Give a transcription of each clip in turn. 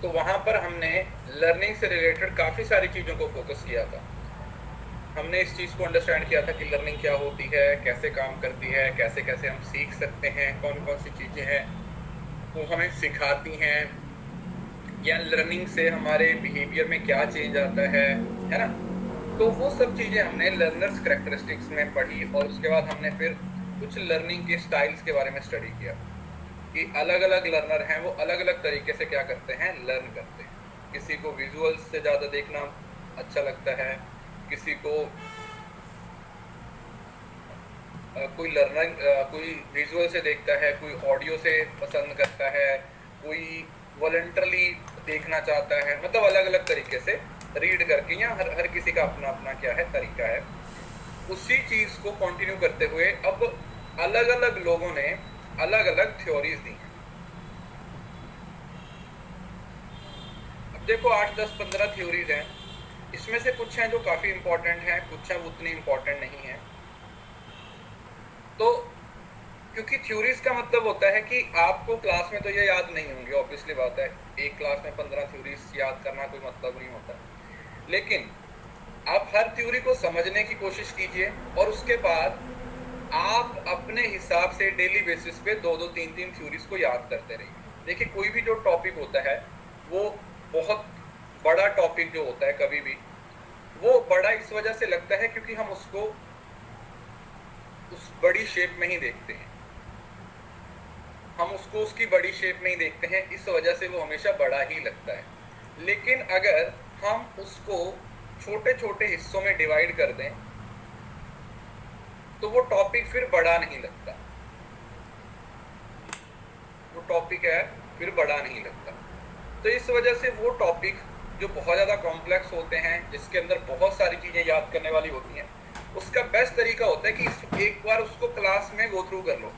तो वहाँ पर हमने लर्निंग से रिलेटेड काफ़ी सारी चीज़ों को फोकस किया था। हमने इस चीज़ को अंडरस्टैंड किया था कि लर्निंग क्या होती है, कैसे काम करती है, कैसे कैसे हम सीख सकते हैं, कौन कौन सी चीज़ें हैं वो हमें सिखाती हैं, या लर्निंग से हमारे बिहेवियर में क्या चेंज आता है ना। तो वो सब चीज़ें हमने लर्नर्स करैक्टरिस्टिक्स में पढ़ी, और उसके बाद हमने फिर कुछ लर्निंग के स्टाइल्स के बारे में स्टडी किया कि अलग अलग लर्नर हैं, वो अलग अलग तरीके से क्या करते हैं, लर्न करते हैं। किसी को विजुअल्स से ज़्यादा देखना अच्छा लगता है, किसी को कोई विजुअल से देखता है, कोई ऑडियो से पसंद करता है, कोई वॉलंटरली देखना चाहता है, मतलब अलग अलग तरीके से रीड करके, या हर किसी का अपना अपना क्या है तरीका है। उसी चीज को कंटिन्यू करते हुए अब अलग अलग लोगों ने अलग अलग थ्योरीज दी हैं। अब देखो 8, 10, 15 थ्योरीज हैं, इसमें से कुछ हैं जो काफी इंपॉर्टेंट हैं, कुछ हैं वो उतनी इंपॉर्टेंट नहीं है। तो क्योंकि थ्योरीज का मतलब होता है कि आपको क्लास में तो ये याद नहीं होंगे, ऑब्वियसली बात है, एक क्लास में 15 थ्योरीज याद करना कोई मतलब नहीं होता, लेकिन आप हर थ्योरी को समझने की कोशिश कीजिए और उसके बाद आप अपने हिसाब से डेली बेसिस पे 2-2, 3-3 थ्योरीज को याद करते रहिए। देखिए कोई भी जो टॉपिक होता है वो बहुत बड़ा टॉपिक जो होता है, कभी भी वो बड़ा इस वजह से लगता है क्योंकि हम उसको उस बड़ी शेप में ही देखते हैं, हम उसको उसकी बड़ी शेप में ही देखते हैं, इस वजह से वो हमेशा बड़ा ही लगता है। लेकिन अगर हम उसको छोटे छोटे हिस्सों में डिवाइड कर दें तो वो टॉपिक फिर बड़ा नहीं लगता, वो टॉपिक है फिर बड़ा नहीं लगता। तो इस वजह से वो टॉपिक जो बहुत ज़्यादा कॉम्प्लेक्स होते हैं, जिसके अंदर बहुत सारी चीज़ें याद करने वाली होती हैं, उसका बेस्ट तरीका होता है कि एक बार उसको क्लास में गो थ्रू कर लो,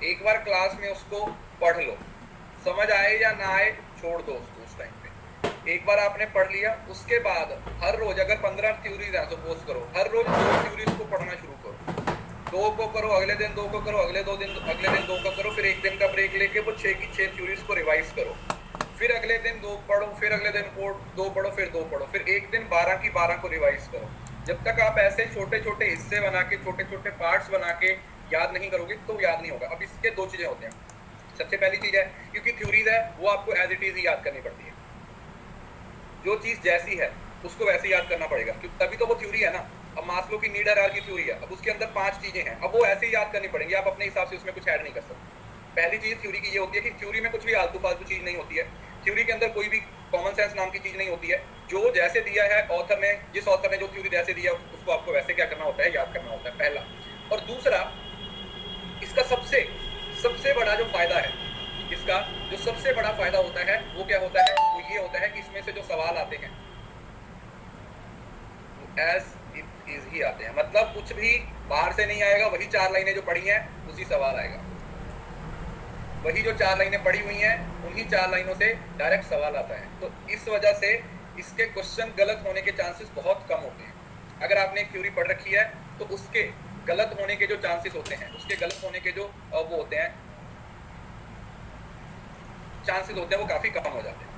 एक बार क्लास में उसको पढ़ लो, समझ आए या ना आए छोड़ दो उसको उस टाइम पे। एक बार आपने पढ़ लिया, उसके बाद हर रोज अगर 15 थ्योरीज हैं सपोज करो, हर रोज 2 थ्योरीज को पढ़ना शुरू करो, 2 को करो, अगले दिन 2 को करो, अगले दिन 2 का करो, फिर एक दिन का ब्रेक लेके वो 6 की 6 थ्योरीज को रिवाइज करो, फिर अगले दिन 2 पढ़ो, फिर अगले दिन 2 पढ़ो, फिर 2 पढ़ो, फिर एक दिन 12 की 12 को रिवाइज करो। जब तक आप ऐसे छोटे छोटे हिस्से बना के, छोटे छोटे पार्ट्स बना के याद नहीं करोगे तो याद नहीं होगा। अब इसके 2 चीजें होते हैं। सबसे पहली चीज है, क्योंकि थ्योरीज है वो आपको एज इट इज ही याद करनी पड़ती है, जो चीज जैसी है उसको वैसे याद करना पड़ेगा, क्योंकि तभी तो वो थ्योरी है ना। अब मास्लो की नीड हायरार्की थ्योरी है, अब उसके अंदर 5 चीजें हैं, अब वो ऐसे ही याद करनी पड़ेंगी, आप अपने हिसाब से उसमें कुछ ऐड नहीं कर सकते। पहली चीज थ्योरी की ये होती है कि थ्योरी में कुछ भी आलतू फालतू चीज नहीं होती है, थ्योरी के अंदर कोई भी कॉमन सेंस नाम की चीज नहीं होती है। जो जैसे दिया है ऑथर ने, जिस ऑथर ने जो थ्योरी जैसे दिया उसको आपको वैसे क्या करना होता है, याद करना होता है, पहला। और दूसरा, इसका सबसे बड़ा जो फायदा है, इसका जो सबसे बड़ा फायदा होता है वो क्या होता है, वो ये होता है कि इसमें से जो सवाल आते हैं एज इट इज ही आते हैं, मतलब कुछ भी बाहर से नहीं आएगा, वही 4 लाइनें जो पढ़ी हैं उसी सवाल आएगा, वही जो 4 लाइनें पढ़ी हुई हैं उन्हीं 4 लाइनों से डायरेक्ट सवाल आता है। तो इस वजह से इसके क्वेश्चन गलत होने के चांसेस बहुत कम होते हैं। अगर आपने एक थ्योरी पढ़ रखी है तो उसके गलत होने के जो चांसेस होते हैं, उसके गलत होने के जो वो होते हैं चांसेस होते हैं, वो काफी कम हो जाते हैं।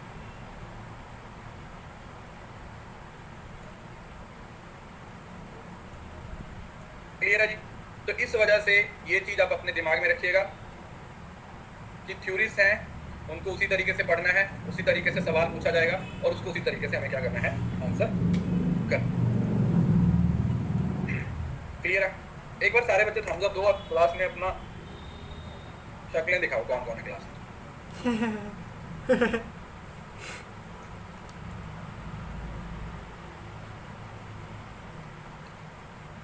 क्लियर है जी? तो इस वजह से ये चीज आप अपने दिमाग में रखिएगा कि थ्योरीज हैं उनको उसी तरीके से पढ़ना है, उसी तरीके से सवाल पूछा जाएगा और उसको उसी तरीके से हमें क्या करना है, आंसर करना। क्लियर है? एक बार सारे बच्चे थम्स अप दो और क्लास में अपना शक्लें दिखाओ, कौन कौन है क्लास में।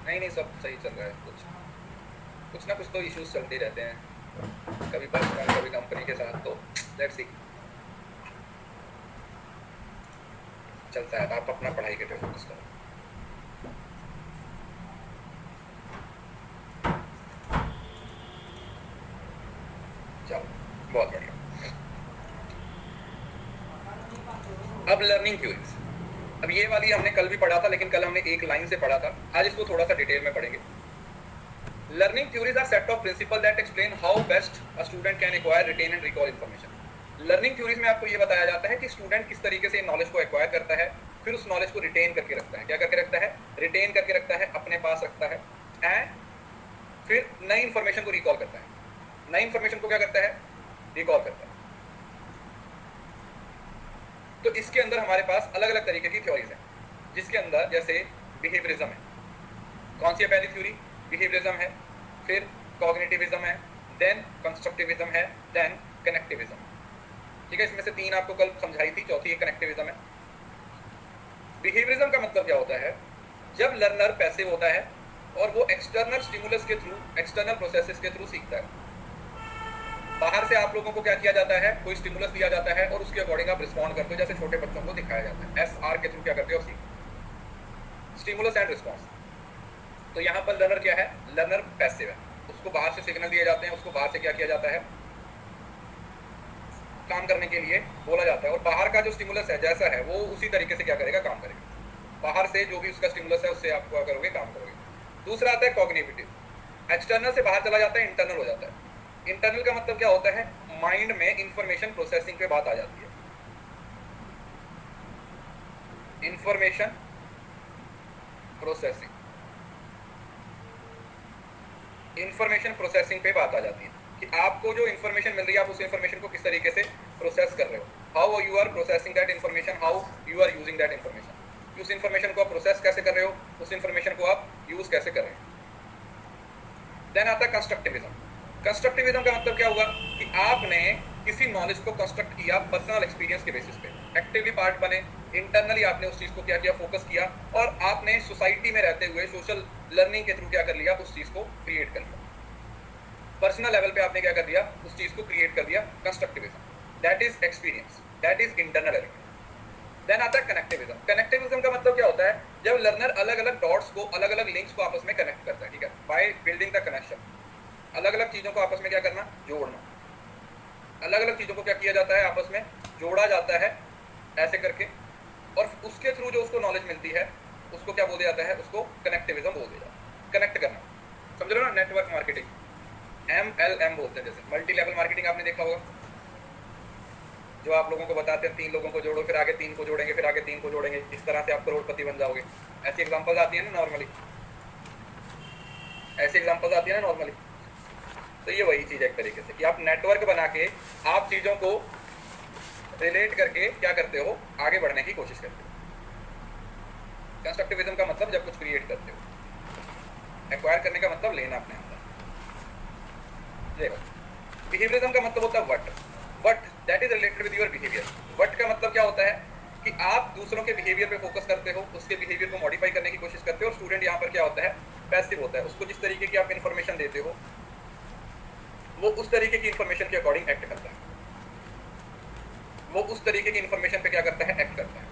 नहीं सब सही चल रहा है, कुछ ना कुछ तो इश्यूज चलते रहते हैं, कभी पर्सनल कभी कंपनी के साथ, तो लेट्स सी, चलता है। आप अपना पढ़ाई के पे फोकस करो। चलो बहुत बढ़िया। अब लर्निंग थ्योरीज, अब ये वाली हमने कल भी पढ़ा था, लेकिन कल हमने एक लाइन से पढ़ा था, आज इसको थोड़ा सा डिटेल में पढ़ेंगे। Learning theories are set of principles that explain how best a student can acquire, retain and recall information. Learning theories में आपको ये बताया जाता है कि स्टूडेंट किस तरीके से नॉलेज को एक्वायर करता है, फिर उस नॉलेज को रिटेन करके रखता है। क्या करके रखता है? रिटेन करके रखता है, अपने पास रखता है, एंड फिर नई इंफॉर्मेशन को रिकॉल करता है। नई इंफॉर्मेशन को क्या करता है? रिकॉल करता है। तो इसके अंदर हमारे पास अलग अलग तरीके की थ्योरीज हैं, जिसके अंदर जैसे बिहेवियरिज्म है। कौन सी है पहली थ्योरी? बिहेवियरिज्म है, फिर कॉग्निटिविज्म है, देन कंस्ट्रक्टिविज्म है, देन कनेक्टिविज्म। ठीक है, इसमें से तीन आपको कल समझाई थी, चौथी कनेक्टिविज्म है। बिहेवियरिज्म का मतलब क्या होता है? जब लर्नर पैसिव होता है और वो एक्सटर्नल स्टिमुलस के थ्रू, एक्सटर्नल प्रोसेसेस के थ्रू सीखता है। बाहर से आप लोगों को क्या किया जाता है? कोई स्टिमुलस दिया जाता है और उसके अकॉर्डिंग आप रिस्पॉन्ड करते हो, जैसे छोटे बच्चों को दिखाया जाता है। SR के थ्रू क्या करते हो? सीख, स्टिमुलस एंड रिस्पॉन्स। तो यहाँ पर लर्नर क्या है? लर्नर पैसिव है, उसको बाहर से सिग्नल दिए जाते हैं, उसको बाहर से क्या किया जाता है? काम करने के लिए बोला जाता है, और बाहर का जो स्टिमुलस है जैसा है वो उसी तरीके से क्या करेगा? काम करेगा। बाहर से जो भी उसका स्टिमुलस है उससे आप क्या करोगे? काम करोगे। दूसरा आता है कॉग्निटिव। एक्सटर्नल से बाहर चला जाता है, इंटरनल हो जाता है। इंटरनल का मतलब क्या होता है? माइंड में इंफॉर्मेशन प्रोसेसिंग पे बात आ जाती है। इंफॉर्मेशन प्रोसेसिंग, इंफॉर्मेशन प्रोसेसिंग पे बात आ जाती है कि आपको जो इंफॉर्मेशन मिल रही है आप उस इंफॉर्मेशन को किस तरीके से प्रोसेस कर रहे हो, how you are processing that information, how you are using that information. उस इंफॉर्मेशन को आप प्रोसेस कैसे कर रहे हो, उस इंफॉर्मेशन को आप यूज कैसे कर रहे हो। देन आता है कंस्ट्रक्टिविज्म। कंस्ट्रक्टिविज्म का मतलब क्या हुआ कि आपने किसी नॉलेज को कंस्ट्रक्ट किया पर्सनल एक्सपीरियंस के बेसिस पे, एक्टिवली पार्ट बने, इंटरनली आपने उस चीज को क्या किया? फोकस किया, और आपने सोसाइटी में रहते हुए सोशल लर्निंग के थ्रू क्या कर लिया? उस चीज को क्रिएट कर लिया। पर्सनल लेवल पे आपने क्या कर दिया? उस चीज को क्रिएट कर दिया। Constructivism, that is experience, that is internal element. Then आता है कनेक्टिविज्म। कनेक्टिविज्म का मतलब क्या होता है? जब लर्नर अलग अलग डॉट्स को, अलग अलग लिंक्स को आपस में कनेक्ट करता है। ठीक है, बाय बिल्डिंग द कनेक्शन। अलग अलग चीजों को आपस में क्या करना? जोड़ना। अलग अलग चीजों को क्या किया जाता है? आपस में जोड़ा जाता है ऐसे करके, और उसके थ्रू जो उसको नॉलेज मिलती है उसको क्या बोल दिया जाता है? उसको कनेक्टिविज्म बोल दिया जाता है। कनेक्ट करना, समझ रहे हो ना? नेटवर्क मार्केटिंग, MLM बोलते हैं। जैसे मल्टी लेवल मार्केटिंग आपने देखा होगा, जो आप लोगों को बताते हैं 3 लोगों को जोड़ो, फिर आगे 3 को जोड़ेंगे, फिर आगे 3 को जोड़ेंगे, इस तरह से आप करोड़पति बन जाओगे। ऐसी एग्जांपल्स आती है ना नॉर्मली, ऐसी एग्जांपल्स आती है ना नॉर्मली। तो ये वही चीज है एक तरीके से कि आप नेटवर्क बना के आप चीजों को रिलेट करके क्या करते हो? आगे बढ़ने की कोशिश करते हो। कंस्ट्रक्टिविज्म का मतलब जब कुछ क्रिएट करते हो। एक्वायर करने का मतलब लेना अपने अंदर। बिहेवियरिज्म का मतलब होता है what that is related with your behaviour. What का मतलब क्या होता है कि आप दूसरों के बिहेवियर पे फोकस करते हो, उसके बिहेवियर को मॉडिफाई करने की कोशिश करते हो। और स्टूडेंट यहाँ पर क्या होता है? पैसिव होता है। उसको जिस तरीके की आप इन्फॉर्मेशन देते हो वो उस तरीके की इन्फॉर्मेशन के अकॉर्डिंग एक्ट करता है। वो उस तरीके की इन्फॉर्मेशन पे क्या करता है? एक्ट करता है।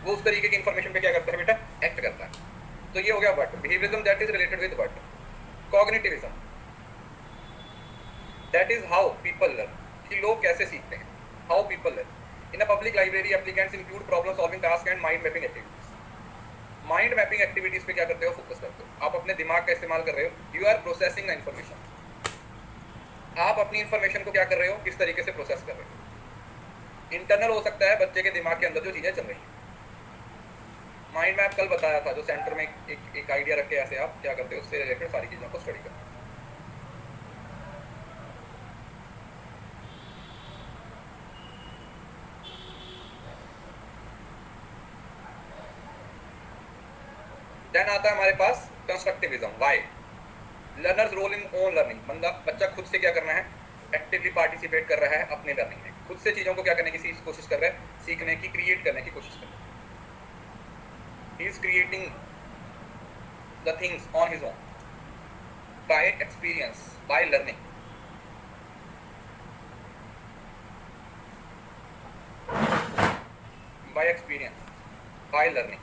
वो उस तरीके की इन्फॉर्मेशन पे क्या करता है बेटा? एक्ट करता है। तो ये हो गया what. Behaviourism that is related with what. Cognitivism that is how people learn, कि लोग कैसे सीखते हैं। How people learn in a public library applicants include problem solving task and mind mapping activities. Mind mapping activities पे क्या करते हो? Focus करते हो। आप अपने दिमाग का इस्तेमाल कर रहे हो। You are processing the information. आप अपनी इंफॉर्मेशन को क्या कर रहे हो? किस तरीके से प्रोसेस कर रहे हो। इंटरनल हो सकता है बच्चे के दिमाग के अंदर जो चीजें चल रही हैं। माइंड मैप कल बताया था, जो सेंटर में एक आइडिया रख के ऐसे आप क्या करते हो? उससे रिलेटेड सारी चीजों को स्टडी करते हो। देन आता है हमारे पास constructivism. Why? Learners role in own learning. बच्चा खुद से क्या करना है? एक्टिवली पार्टिसिपेट कर रहा है अपने लर्निंग में। खुद से चीजों को क्या करने की कोशिश कर रहा है? सीखने की, क्रिएट करने की कोशिश कर रहा है। He is creating the things on his own by experience, by learning. By experience, by learning.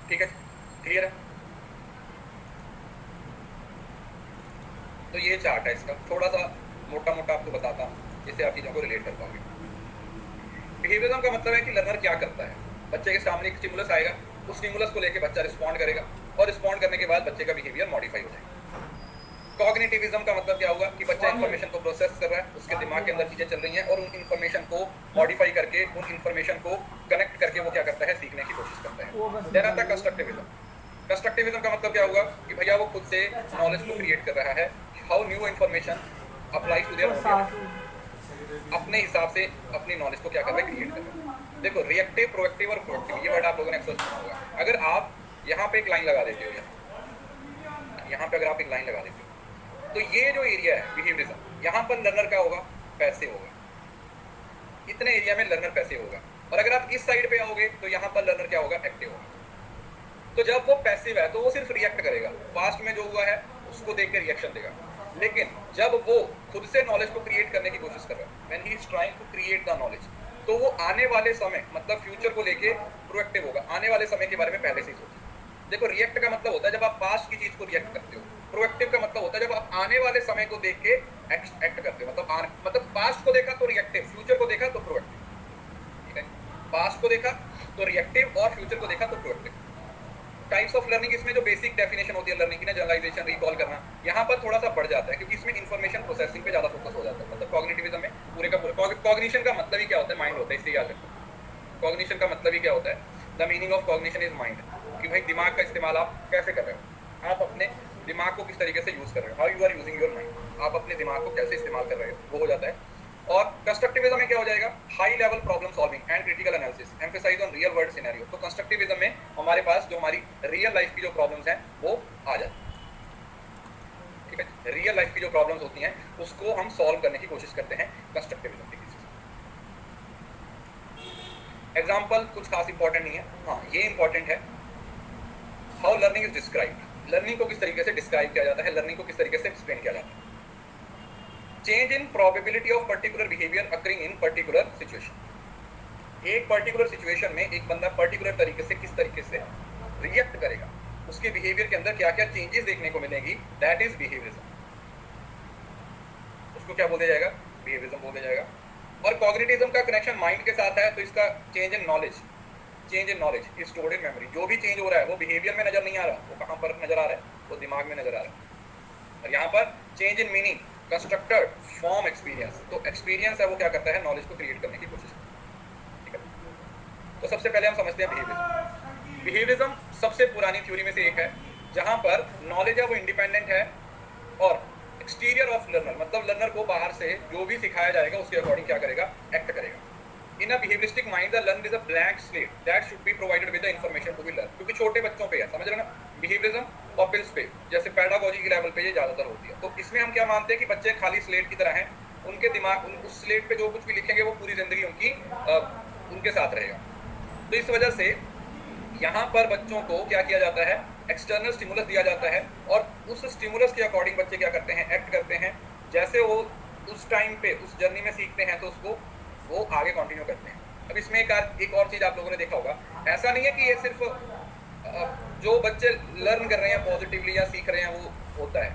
ठीक है, क्लियर है? तो ये चार्ट है इसका, थोड़ा सा मोटा मोटा आपको बताता हूँ जिससे आप चीज़ों को रिलेट कर पाओगे। बिहेवियरिज्म का मतलब है कि लर्नर क्या करता है। बच्चे के सामने एक स्टिमुलस आएगा, उस स्टिमुलस को लेके बच्चा रिस्पॉन्ड करेगा, और रिस्पॉन्ड करने के बाद बच्चे का बिहेवियर मॉडिफाई हो जाएगा। कॉग्निटिविज्म का मतलब क्या होगा कि बच्चा इंफॉर्मेशन को प्रोसेस कर रहा है, उसके दिमाग के अंदर चीजें चल रही हैं और उन इंफॉर्मेशन को मॉडिफाई करके, उन इंफॉर्मेशन को कनेक्ट करके वो क्या करता है, सीखने की कोशिश करता है। देन आता है कंस्ट्रक्टिविज्म। कंस्ट्रक्टिविज्म का मतलब क्या होगा कि भैया वो खुद से नॉलेज को क्रिएट कर रहा है, how new information applies to there, अपने हिसाब से अपनी नॉलेज को क्या कर रहा है, क्रिएट कर रहा है। देखो रिएक्टिव, प्रोएक्टिव और प्रोएक्टिव, ये वर्ड आप लोगों ने अक्सर सुना होगा। अगर आप यहाँ पे एक लाइन लगा देते हो, यहाँ पे अगर आप एक लाइन लगा देते हो, तो ये जो एरिया है बिहेवियरिज्म, यहाँ पर लर्नर क्या होगा, पैसिव होगा। इतने एरिया में लर्नर पैसिव होगा। और अगर आप इस साइड पे आओगे तो यहाँ पर लर्नर क्या होगा, एक्टिव होगा। तो जब वो पैसिव है तो वो सिर्फ रिएक्ट करेगा, पास्ट में जो हुआ है उसको देख के रिएक्शन देगा। लेकिन जब वो खुद से नॉलेज को क्रिएट करने की कोशिश कर रहा है, when he is trying to create the knowledge, तो वो आने वाले समय मतलब फ्यूचर को लेके प्रोएक्टिव होगा, आने वाले समय के बारे में पहले से ही सोचे। देखो रिएक्ट का मतलब होता है जब आप पास्ट की चीज को रिएक्ट करते हो, प्रोएक्टिव का मतलब होता है जब आप आने वाले समय को देख के एक्ट करते हो। मतलब पास्ट को देखा तो रिएक्टिव, फ्यूचर को देखा तो प्रोएक्टिव। ठीक है, पास्ट को देखा तो रिएक्टिव और फ्यूचर को देखा तो प्रोएक्टिव। टाइप्स ऑफ लर्निंग, इसमें जो बेसिक डेफिनेशन होती है लर्निंग की ना, जनरलाइजेशन, रिकॉल करना, यहाँ पर थोड़ा सा बढ़ जाता है क्योंकि इसमें इन्फॉर्मेशन प्रोसेसिंग पे ज्यादा फोकस हो जाता है। मतलब कॉग्निटिविज्म में पूरे का पूरा कॉग्निशन का मतलब ही क्या होता है, माइंड होता है, इससे याद रखो। कॉग्निशन का मतलब ही क्या होता है, the meaning of cognition is mind, कि भाई दिमाग का इस्तेमाल आप कैसे कर रहे हो, आप अपने दिमाग को किस तरीके से यूज कर रहे हो, how you are using your mind, आप अपने दिमाग को कैसे इस्तेमाल कर रहे हो, वो हो जाता है। और कंस्ट्रक्टिविज्म में क्या हो जाएगा, high level problem solving and critical analysis, emphasize on real world scenario. तो कंस्ट्रक्टिविज्म में हमारे पास जो हमारी रियल लाइफ की जो प्रॉब्लम्स हैं वो आ जाती है। ठीक है, रियल लाइफ की जो प्रॉब्लम्स होती हैं उसको हम सॉल्व करने की कोशिश करते हैं कंस्ट्रक्टिविज्म की। एग्जाम्पल कुछ खास इंपॉर्टेंट नहीं है, हाँ ये इंपॉर्टेंट है, how learning is described, learning को किस तरीके से डिस्क्राइब किया जाता है, लर्निंग को किस तरीके से एक्सप्लेन किया जाता है। Change in probability of particular behaviour occurring in particular situation, एक पर्टिकुलर सिचुएशन में एक बंदा पर्टिकुलर तरीके से किस तरीके से रिएक्ट करेगा, उसके बिहेवियर के अंदर क्या क्या चेंजेस देखने को मिलेंगी, दैट इज बिहेवियरिज्म। उसको क्या बोला जाएगा, बिहेवियरिज्म बोला जाएगा। और कॉग्निटिविज्म का कनेक्शन माइंड के साथ है, तो इसका change in knowledge, change in knowledge is stored in memory. जो भी चेंज हो रहा है वो बिहेवियर में नजर नहीं आ रहा, वो कहाँ पर नजर आ रहा है, वो दिमाग में नजर आ रहा है। और यहाँ पर change in meaning, constructed form experience, तो एक्सपीरियंस है वो क्या करता है, नॉलेज को क्रिएट करने की कोशिश करता है। ठीक है, तो सबसे पहले हम समझते हैं बिहेवियरिज्म। बिहेवियरिज्म सबसे पुरानी थ्योरी में से एक है जहां पर नॉलेज है वो इंडिपेंडेंट है और एक्सटीरियर ऑफ लर्नर, मतलब लर्नर को बाहर से जो भी सिखाया जाएगा उसके अकॉर्डिंग क्या करेगा, एक्ट करेगा। In a behaviouristic mind the learner is a blank slate that should be provided with the information to be learn, क्योंकि छोटे बच्चों पे है, समझ रहे ना, बिहेवियरिज्म पॉपिल्स पे, जैसे पेडागोजी के लेवल पे ये ज्यादातर होती है। तो इसमें हम क्या मानते हैं कि बच्चे खाली स्लेट की तरह हैं, उनके दिमाग उस स्लेट पे जो कुछ भी लिखेंगे वो पूरी जिंदगी उनके साथ रहेगा। तो इस वजह से यहाँ पर बच्चों को क्या किया जाता है, एक्सटर्नल स्टिमुलस दिया जाता है और उस स्टिमुलस के अकॉर्डिंग बच्चे क्या करते हैं, एक्ट करते हैं। जैसे वो उस टाइम पे उस जर्नी में सीखते हैं तो उसको वो आगे कंटिन्यू करते हैं। अब इसमें एक और चीज आप लोगों ने देखा होगा, ऐसा नहीं है कि ये सिर्फ जो बच्चे लर्न कर रहे हैं पॉजिटिवली या सीख रहे हैं वो होता है।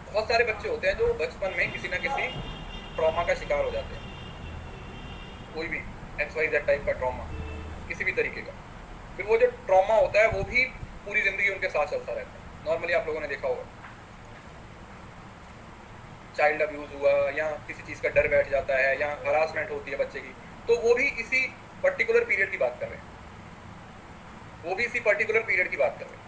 बहुत सारे बच्चे होते हैं जो बचपन में किसी ना किसी ट्रॉमा का शिकार हो जाते हैं, कोई भी XYZ टाइप का ट्रॉमा, किसी भी तरीके का। फिर वो जो ट्रॉमा होता है वो भी पूरी जिंदगी उनके साथ चलता रहता है। नॉर्मली आप लोगों ने देखा होगा, चाइल्ड अब्यूज हुआ या किसी चीज का डर बैठ जाता है या हरासमेंट होती है बच्चे की, तो वो भी इसी पर्टिकुलर पीरियड की बात कर रहे हैं, वो भी इसी पर्टिकुलर पीरियड की बात कर रहे हैं।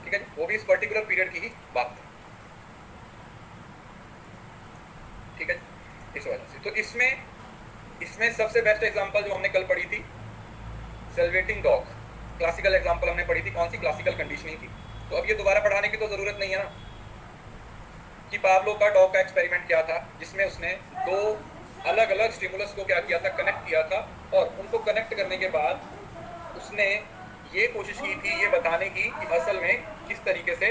ठीक है, वो भी इस पर्टिकुलर पीरियड की ही बात कर, ठीक है, इस वजह से। तो इसमें सबसे बेस्ट एग्जांपल जो हमने कल पढ़ी थी, सेल्वेटिंग डॉग, क्लासिकल एग्जांपल हमने पढ़ी थी, कौन सी, क्लासिकल कंडीशनिंग की। तो अब ये दोबारा पढ़ाने की तो जरूरत नहीं है ना, कि पाब्लो का डॉग का एक्सपेरिमेंट क्या था, जिसमें उसने दो अलग अलग स्टिमुलस को क्या किया था, कनेक्ट किया था, और उनको कनेक्ट करने के बाद उसने ये कोशिश की थी ये बताने की कि असल में किस तरीके से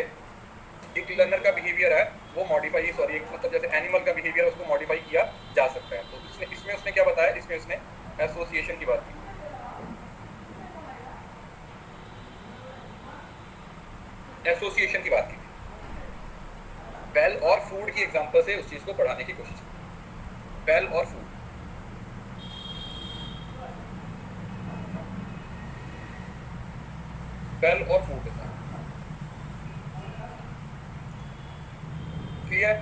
एक लर्नर का बिहेवियर है वो मॉडिफाई, सॉरी मतलब जैसे एनिमल का बिहेवियर है उसको मॉडिफाई किया जा सकता है। तो इसमें उसने क्या बताया, इसमें उसने एसोसिएशन की बात की, एसोसिएशन की बात की थी। बेल और फूड की एग्जांपल से उस चीज को पढ़ाने की कोशिश की, बेल और फूड। बेल और फूड के साथ। क्लियर?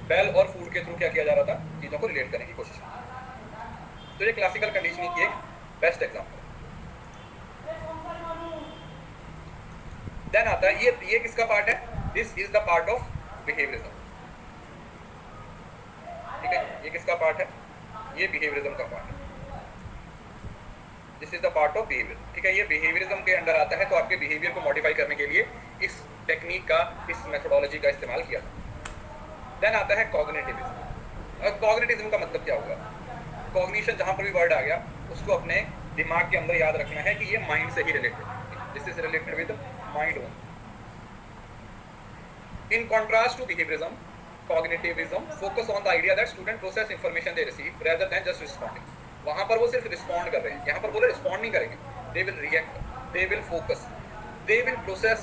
बेल और फूड के थ्रू क्या किया जा रहा था, चीजों को रिलेट करने की कोशिश की। तो ये क्लासिकल कंडीशनिंग की एक बेस्ट एग्जांपल। देन आता है ये किसका पार्ट है, this is the part of behaviourism. ठीक है, ये किसका पार्ट है, ये बिहेवियरिज्म का पार्ट है। This is the part of behaviour. ठीक है, ये बिहेवियरिज्म के अंडर आता है। तो आपके बिहेवियर को मॉडिफाई करने के लिए इस टेक्निक का, इस मेथोडोलॉजी का इस्तेमाल किया। देन आता है कॉग्निटिविज्म। अब कॉग्निटिविज्म का मतलब क्या होगा, कॉग्निशन जहां पर भी वर्ड आ गया उसको अपने दिमाग के अंदर याद रखना है कि ये माइंड से ही रिलेटेड है। This is related with mind only. In contrast to behaviourism, cognitivism focus on the idea that student process information they receive rather than just responding. वहां पर वो सिर्फ रिस्पॉन्ड कर रहे हैं, यहाँ पर बोले रिस्पॉन्ड नहीं करेंगे, they will react, they will focus, they will process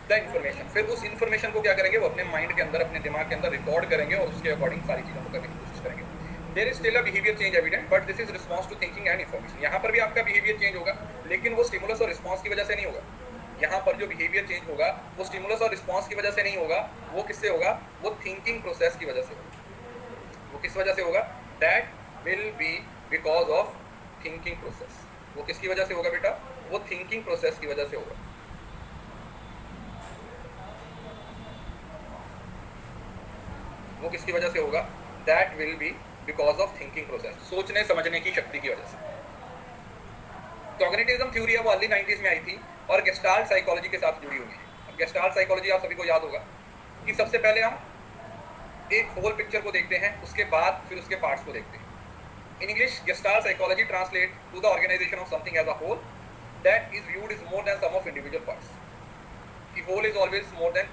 the information. फिर उस इंफॉर्मेशन को क्या करेंगे, वो अपने माइंड के अंदर, अपने दिमाग के अंदर रिकॉर्ड करेंगे और उसके अकॉर्डिंग सारी चीजों को करने की कोशिश करेंगे। There is still a behaviour change evident but this is response to thinking and information. यहाँ पर भी आपका बिहेवियर चेंज होगा लेकिन वो स्टिमुलस और रिस्पॉन्स की वजह से नहीं होगा। यहाँ पर जो बिहेवियर चेंज होगा वो स्टिमुलस और रिस्पॉन्स की वजह से नहीं होगा, वो किससे होगा, वो थिंकिंग प्रोसेस की वजह से होगा। वो किस वजह से होगा, that will be because of thinking process. वो किसकी वजह से होगा बेटा, वो थिंकिंग प्रोसेस की वजह से होगा। वो किसकी वजह से होगा, that will be because of thinking process, सोचने समझने की शक्ति की वजह से। कॉग्निटिविज्म थ्योरी है वो अर्ली 90s में आई थी और गेस्टाल्ट साइकोलॉजी के साथ जुड़ी हुई है। अब गेस्टाल्ट साइकोलॉजी आप सभी को याद होगा कि सबसे पहले हम एक होल पिक्चर को देखते हैं, उसके बाद फिर उसके पार्ट्स को देखते हैं। In English, Gestalt psychology translates to the organization of something as a whole that is viewed as more than sum of individual parts. The whole is always more than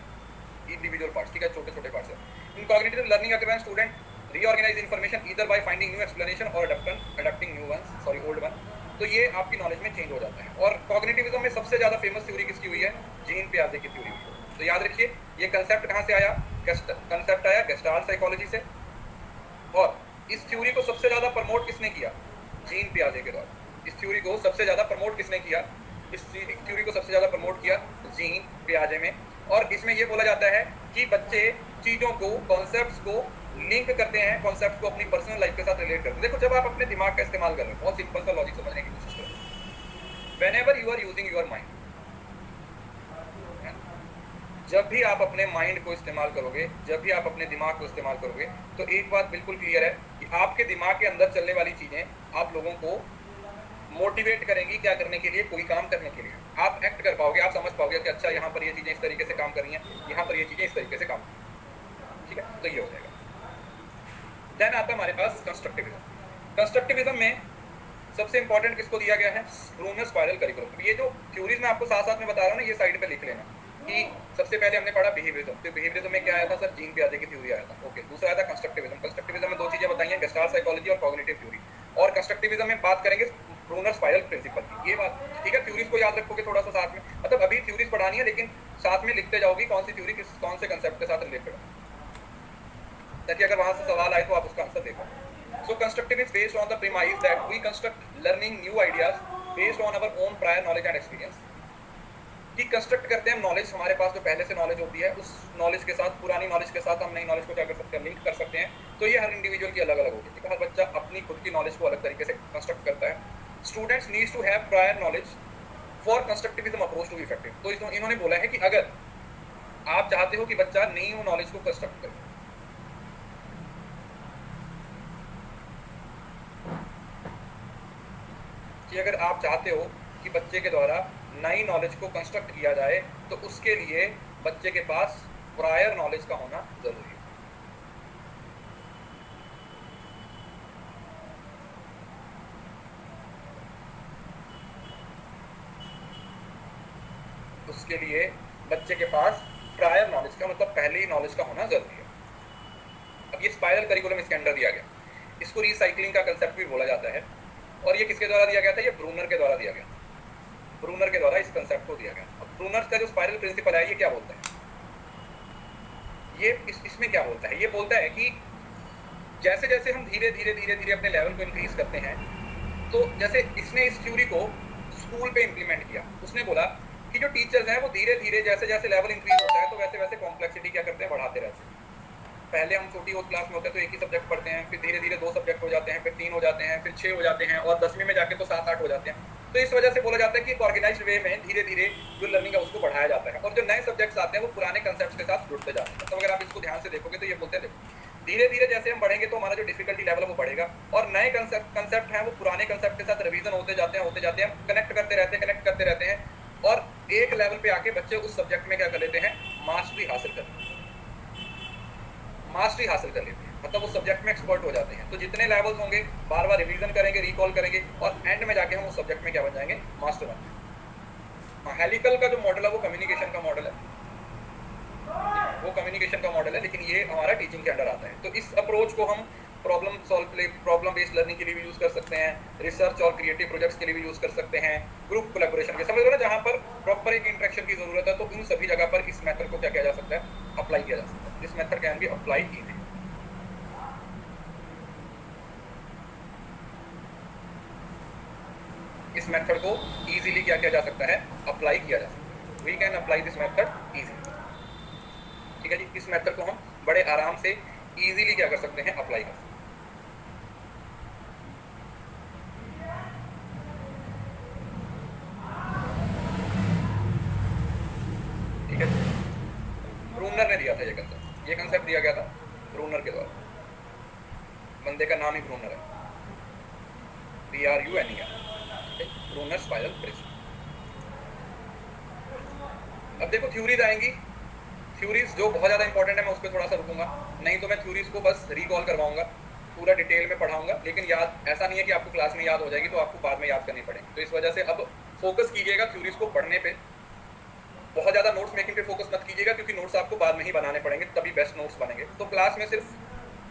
individual parts. ठीक है, छोटे छोटे parts है। In cognitive learning occurs, student reorganize information either by finding new explanation or adapting new ones, old one. तो ये आपकी knowledge में change हो जाता है। और कॉग्निटिविज्म में सबसे ज्यादा फेमस थ्योरी किसकी हुई है, जीन पियाजे की थ्योरी हुई है। तो याद रखिए ये कंसेप्ट कहाँ से आया, कंसेप्ट आया गेस्टाल्ट साइकोलॉजी से। और इस थ्योरी को सबसे ज्यादा प्रमोट किसने किया, जीन पियाजे के द्वारा। इस थ्योरी को सबसे ज्यादा प्रमोट किसने किया, इस थ्योरी को सबसे ज्यादा प्रमोट किया जीन पियाजे में। और इसमें यह बोला जाता है कि बच्चे चीजों को, कॉन्सेप्ट्स को लिंक करते हैं, कॉन्सेप्ट को अपनी पर्सनल लाइफ के साथ रिलेट करते हैं। देखो जब आप अपने दिमाग का इस्तेमाल कर रहे हो, बहुत सिंपल सा लॉजिक समझने की कोशिश करो। Whenever you are using your mind, जब भी आप अपने माइंड को इस्तेमाल करोगे, जब भी आप अपने दिमाग को इस्तेमाल करोगे, तो एक बात बिल्कुल क्लियर है कि आपके दिमाग के अंदर चलने वाली चीजें आप लोगों को मोटिवेट करेंगे क्या करने के लिए, कोई काम करने के लिए। आप एक्ट कर पाओगे, आप समझ पाओगे कि अच्छा यहाँ पर ये चीजें इस तरीके से काम कर रही हैं, यहाँ पर ये चीजें इस तरीके से काम कर रही हैं। ठीक है, तो ये हो जाएगा। देन आता है हमारे पास कंस्ट्रक्टिविज्म। कंस्ट्रक्टिविज्म में सबसे इंपॉर्टेंट किसको दिया गया है, ब्रूनर स्पाइरल करिकुलम। ये जो थ्योरीज मैं आपको साथ साथ में बता रहा हूँ ना, ये साइड पे लिख लेना कि सबसे पहले हमने पढ़ा बिहेवियरिज्म। तो बिहेवियरिज्म में क्या आया था सर, जीन पियाजे की थ्योरी आया था। ओके, दूसरा आया था कंस्ट्रक्टिविज्म। कंस्ट्रक्टिविज्म में दो चीजें बताई हैं, गेस्टाल्ट साइकोलॉजी और कॉग्निटिव थ्योरी। और कंस्ट्रक्टिविज्म में बात करेंगे ब्रूनर स्पाइरल प्रिंसिपल की। ये बात ठीक है, थ्योरीज को याद रखोगे थोड़ा सा साथ में, मतलब अभी थ्योरीज पढ़ानी है लेकिन साथ में लिखते जाओगी कौन सी थ्योरी कौन से कंसेप्ट के साथ रिलेटेड है, ताकि अगर वहां से सवाल आए तो आप उसका आंसर देखो। So constructive is based on the premise that we construct learning new ideas based on our own prior knowledge and experience. कि कंस्ट्रक्ट करते हैं हम नॉलेज, हमारे पास जो पहले से नॉलेज होती है उस नॉलेज के साथ, पुरानी नॉलेज के साथ हम नई नॉलेज को क्या कर सकते हैं, लिंक कर सकते हैं। तो ये हर इंडिविजुअल की अलग अलग होती है, हर बच्चा अपनी खुद की नॉलेज को अलग तरीके से कंस्ट्रक्ट करता है। Students needs to have prior knowledge for constructivism approach to be effective. तो इन्होंने बोला है कि अगर आप चाहते हो कि बच्चा नई नॉलेज को कंस्ट्रक्ट करे, कि अगर आप चाहते हो कि बच्चे के द्वारा नई नॉलेज को कंस्ट्रक्ट किया जाए तो उसके लिए बच्चे के पास प्रायर नॉलेज का होना जरूरी है। उसके लिए बच्चे के पास प्रायर नॉलेज का मतलब पहले ही नॉलेज का होना जरूरी है। अब ये स्पाइरल करिकुलम इसके अंदर दिया गया, इसको रिसाइकलिंग का कंसेप्ट भी बोला जाता है। और ये किसके द्वारा दिया गया था, ये ब्रूनर के द्वारा दिया गया। ब्रूनर के द्वारा इस कंसेप्ट को दिया गया। अब ब्रूनर का जो स्पाइरल प्रिंसिपल है ये क्या बोलता है, ये इसमें क्या बोलता है, ये बोलता है कि जैसे जैसे हम धीरे धीरे अपने लेवल को इंक्रीज करते हैं, तो जैसे इसने इस थ्योरी को स्कूल पे इंप्लीमेंट किया। उसने बोला कि जो टीचर्स हैं वो धीरे धीरे जैसे जैसे लेवल इंक्रीज होता है तो वैसे वैसे कॉम्प्लेक्सिटी क्या करते हैं, बढ़ाते रहते हैं। पहले हम छोटी और क्लास में होते हैं तो एक ही सब्जेक्ट पढ़ते हैं, फिर धीरे धीरे 2 सब्जेक्ट हो जाते हैं, फिर 3 हो जाते हैं, फिर 6 हो जाते हैं और 10वीं में जाके तो 7-8 हो जाते हैं। तो इस वजह से बोला जाता है कि एक ऑर्गेनाइज्ड वे में धीरे धीरे जो लर्निंग है उसको बढ़ाया जाता है और जो नए सब्जेक्ट्स आते हैं वो पुराने कंसेप्ट के साथ जुड़ते जाते हैं। तो अगर आप इसको ध्यान से देखोगे तो ये बोलते हैं धीरे धीरे जैसे हम बढ़ेंगे तो हमारा जो डिफिकल्टी लेवल है वो बढ़ेगा और नए कंसेप्ट हैं वो पुराने कंसेप्ट के साथ रिवीजन होते जाते हैं, कनेक्ट करते रहते हैं और एक लेवल पे आके बच्चे उस सब्जेक्ट में क्या कर लेते हैं, मास्टरी हासिल कर लेते हैं, मतलब उस सब्जेक्ट में एक्सपर्ट हो जाते हैं। तो जितने लेवल्स होंगे बार बार रिवीजन करेंगे, रिकॉल करेंगे और एंड में जाके हम उस सब्जेक्ट में क्या बन जाएंगे, मास्टर बन जाएंगे। हेलिकल का जो मॉडल है वो कम्युनिकेशन का मॉडल है, लेकिन ये हमारा टीचिंग के अंडर आता है। तो इस अप्रोच को हम प्रॉब्लम बेस्ड लर्निंग के लिए भी यूज कर सकते हैं, रिसर्च और क्रिएटिव प्रोजेक्ट्स के लिए भी यूज कर सकते हैं, ग्रुप कोलैबोरेशन के, समझ लो ना, जहां पर प्रॉपर एक इंटरेक्शन की जरूरत है तो इन सभी जगह पर इस मेथड को क्या किया जा सकता है, अप्लाई किया जा सकता है। This method can be apply easily. इस मेथड को इजीली क्या किया जा सकता है, अप्लाई किया जा सकता है। We can apply this method easily. ठीक है जी, इस मेथड को हम बड़े आराम से इजीली क्या कर सकते हैं, अप्लाई कर सकते हैं। ठीक है, ब्रूनर ने दिया था ये कंसेप्ट दिया गया था ब्रूनर के द्वारा। बंदे का नाम ही ब्रूनर है, BRUNER, ब्रूनर स्पाइरल प्रिज्म। अब देखो थ्योरीज आएंगी, थ्योरीज जो बहुत ज़्यादा इंपॉर्टेंट है मैं उस पर थोड़ा सा रुकूंगा, नहीं तो मैं थ्योरीज को बस रिकॉल करवाऊंगा, पूरा डिटेल में पढ़ाऊंगा, लेकिन याद ऐसा नहीं है कि आपको क्लास में याद हो जाएगी तो आपको बाद में याद करनी पड़ेगी। तो इस वजह से अब फोकस कीजिएगा थ्योरीज को पढ़ने पे, बहुत ज़्यादा नोट्स मेकिंग पे फोकस मत कीजिएगा क्योंकि नोट्स आपको बाद में ही बनाने पड़ेंगे, तभी बेस्ट नोट्स बनेंगे। तो क्लास में सिर्फ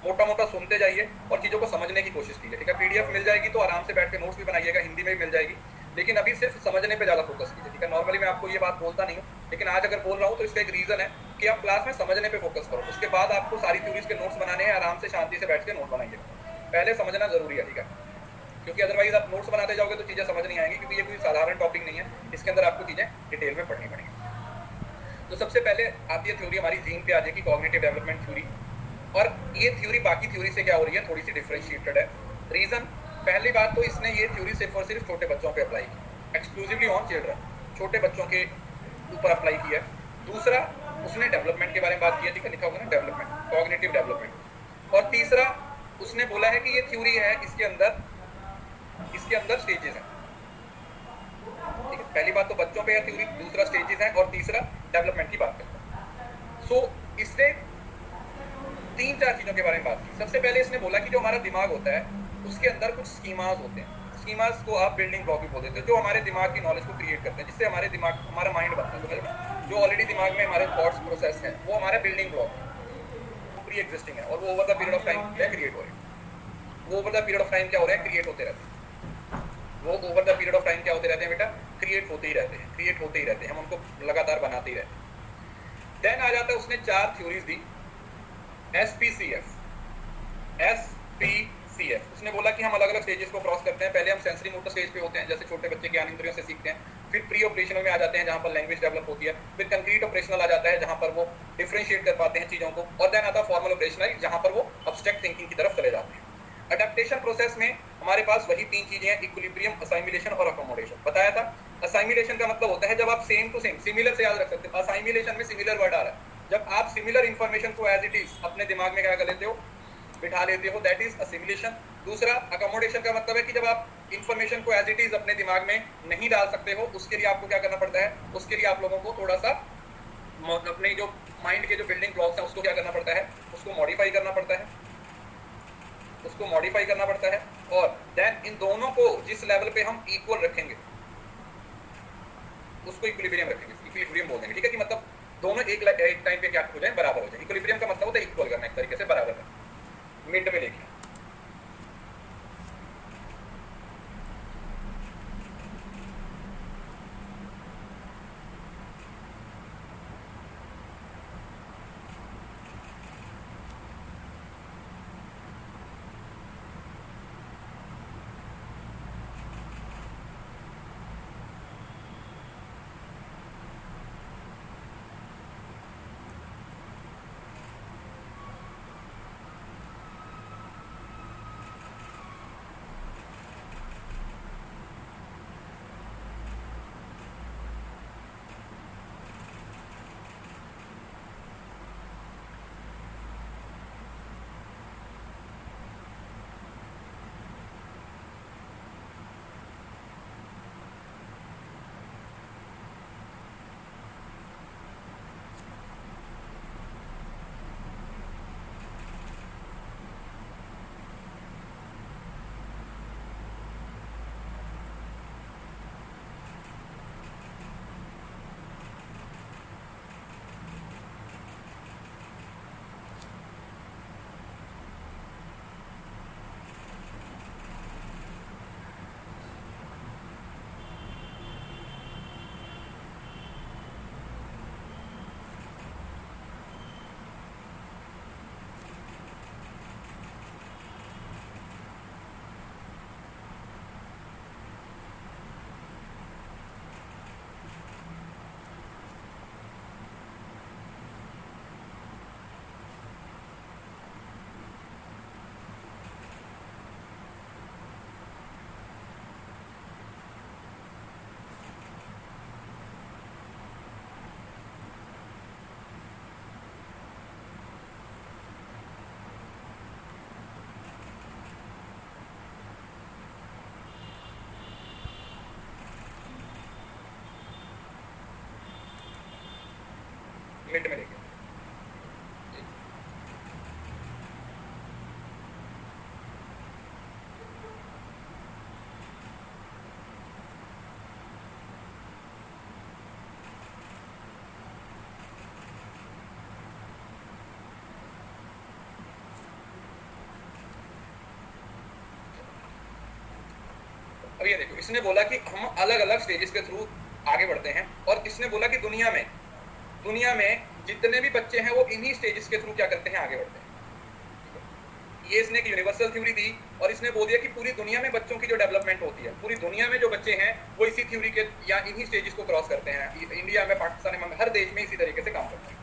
मोटा मोटा सुनते जाइए और चीज़ों को समझने की कोशिश कीजिए। ठीक है, PDF मिल जाएगी तो आराम से बैठ के नोट्स भी बनाइएगा, हिंदी में भी मिल जाएगी, लेकिन अभी सिर्फ समझने पे ज़्यादा फोकस कीजिए। ठीक है, नॉर्मली मैं आपको ये बात बोलता नहीं हूँ, लेकिन आज अगर बोल रहा हूँ तो इसका एक रीज़न है कि आप क्लास में समझने पे फोकस करो, उसके बाद आपको सारी थ्योरीज के नोट्स बनाने हैं, आराम से शांति से बैठ के नोट बनाइए। पहले समझना जरूरी है, ठीक है, क्योंकि अदरवाइज आप नोट्स बनाते जाओगे तो चीज़ें समझ नहीं आएंगी, क्योंकि ये कोई साधारण टॉपिक नहीं है, इसके अंदर आपको चीज़ें डिटेल में पढ़नी पड़ेंगी। तो सबसे पहले आती है थ्योरी हमारी जीन पे आ जाएगी, कॉग्निटिव डेवलपमेंट थ्योरी। और ये थ्योरी बाकी थ्योरी से क्या हो रही है, थोड़ी सी डिफरेंशिएटेड है। रीजन, पहली बात तो इसने ये थ्योरी सिर्फ और सिर्फ छोटे बच्चों पे अप्लाई की, एक्सक्लूसिवली ऑन चिल्ड्रन, छोटे बच्चों के ऊपर अप्लाई किया है। दूसरा, उसने डेवलपमेंट के बारे में बात की है, ठीक है, लिखा होगा ना डेवलपमेंट, कॉग्निटिव डेवलपमेंट। और तीसरा, उसने बोला है कि ये थ्योरी है, इसके अंदर स्टेजेस हैं। ठीक है, पहली बात तो बच्चों पे है थ्योरी, दूसरा स्टेजेस है और तीसरा डेवलपमेंट की बात करता है। सो इसने 3-4 चीज़ों के बारे में बात की। सबसे पहले इसने बोला कि जो हमारा दिमाग होता है उसके अंदर कुछ स्कीमास होते हैं, स्कीमास को आप बिल्डिंग ब्लॉक भी बोल देते हैं, जो हमारे दिमाग की नॉलेज को क्रिएट करते हैं, जिससे हमारा माइंड बनता है। जो ऑलरेडी दिमाग में हमारे थॉट्स प्रोसेस हैं वो हमारा बिल्डिंग ब्लॉक प्री एग्जिस्टिंग है और वो over the period of time create हो रहे हैं। वो over the period of time क्या हो रहा है, क्रिएट होते रहते हैं। वो over the period of time क्या होते रहते हैं बेटा, क्रिएट होते ही रहते हैं, हम उनको लगातार बनाते ही रहते हैं। देन आ जाता है, उसने 4 थ्योरीज दी, SPCF। उसने बोला कि हम अलग अलग स्टेजेस को क्रॉस करते हैं। पहले हम सेंसरी मोटर स्टेज पे होते हैं, जैसे छोटे बच्चे ज्ञान इंद्रियों से सीखते हैं, फिर प्री ऑपरेशनल में आ जाते हैं जहाँ पर लैंग्वेज डेवलप होती है, फिर कंक्रीट ऑपरेशनल आ जाता है जहाँ पर वो डिफरेंशिएट कर पाते हैं चीज़ों को, और देन आता है फॉर्मल ऑपरेशनल जहाँ पर वो अब्स्ट्रैक्ट थिंकिंग की तरफ चले जाते हैं। अडेप्टेशन प्रोसेस में हमारे पास वही 3 चीजें हैं, इक्विलिब्रियम, असाइमिलेशन और अकोमोडेशन। बताया था, असाइमिलेशन का मतलब होता है जब आप सेम टू सेम, सिमिलर से याद रख सकते हैं, असाइमिलेशन में सिमिलर वर्ड आ रहा है, जब आप सिमिलर इंफॉर्मेशन को एज इट इज अपने दिमाग में क्या कर लेते हो, बिठा लेते हो, दैट इज असिमिलेशन। दूसरा, अकोमोडेशन का मतलब है कि जब आप इंफॉर्मेशन को एज इट इज अपने दिमाग में नहीं डाल सकते हो, उसके लिए आपको क्या करना पड़ता है, उसके लिए आप लोगों को थोड़ा सा अपने जो माइंड के जो बिल्डिंग ब्लॉक्स हैं उसको क्या करना पड़ता है, उसको मॉडिफाई करना पड़ता है। और देन इन दोनों को जिस लेवल पे हम इक्वल रखेंगे उसको इक्विलिब्रियम रखेंगे, इक्विलिब्रियम बोल देंगे। ठीक है, कि मतलब दोनों एक टाइम पे क्या हो जाए, बराबर हो जाए। इक्विलिब्रियम का मतलब होता है इक्वल करना, एक तरीके से बराबर करना, मिड में लेके। मिड में लेके। अब ये देखो, इसने बोला कि हम अलग अलग स्टेजेस के थ्रू आगे बढ़ते हैं, और इसने बोला कि दुनिया में जितने भी बच्चे हैं वो इन्हीं स्टेजेस के थ्रू क्या करते हैं, आगे बढ़ते हैं। ये इसने एक यूनिवर्सल थ्योरी दी, और इसने बोल दिया कि पूरी दुनिया में बच्चों की जो डेवलपमेंट होती है, पूरी दुनिया में जो बच्चे हैं वो इसी थ्योरी के या इन्हीं स्टेजेस को क्रॉस करते हैं। इंडिया में, पाकिस्तान में, हर देश में इसी तरीके से काम करते हैं।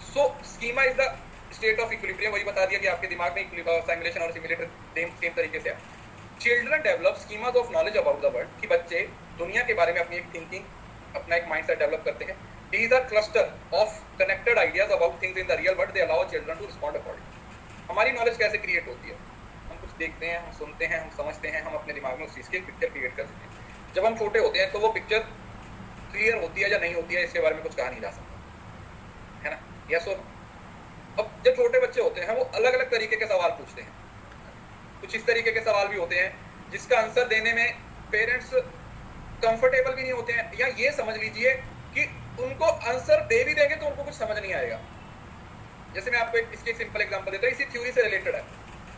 So schema is the state of equilibrium. वही बता दिया कि आपके दिमाग में सिमुलेशन और सिमुलेटर सेम तरीके से है। Children develop schemas of knowledge about the world, कि बच्चे दुनिया के बारे में अपनी एक थिंकिंग, अपना एक माइंडसेट डेवलप करते हैं। These are cluster of connected ideas about things in the real world, they allow children to respond accordingly. हमारी नॉलेज कैसे क्रिएट होती है? हम कुछ देखते हैं, हम सुनते हैं, हम समझते हैं, हम अपने दिमाग में उस चीज़ की पिक्चर क्रिएट कर सकते हैं। जब हम छोटे होते हैं तो वो पिक्चर क्लियर होती है या नहीं होती है, इसके बारे में कुछ कहा नहीं जा सकता, है ना? यस और अब जब छोटे बच्चे होते हैं वो अलग अलग तरीके के सवाल पूछते हैं। कुछ इस तरीके के सवाल भी होते हैं जिसका आंसर देने में पेरेंट्स कंफर्टेबल भी नहीं होते हैं, या ये समझ लीजिए कि उनको आंसर दे भी देंगे तो उनको कुछ समझ नहीं आएगा। जैसे मैं आपको इसके एक सिंपल एग्जांपल देता हूँ, इसी थ्योरी से रिलेटेड है।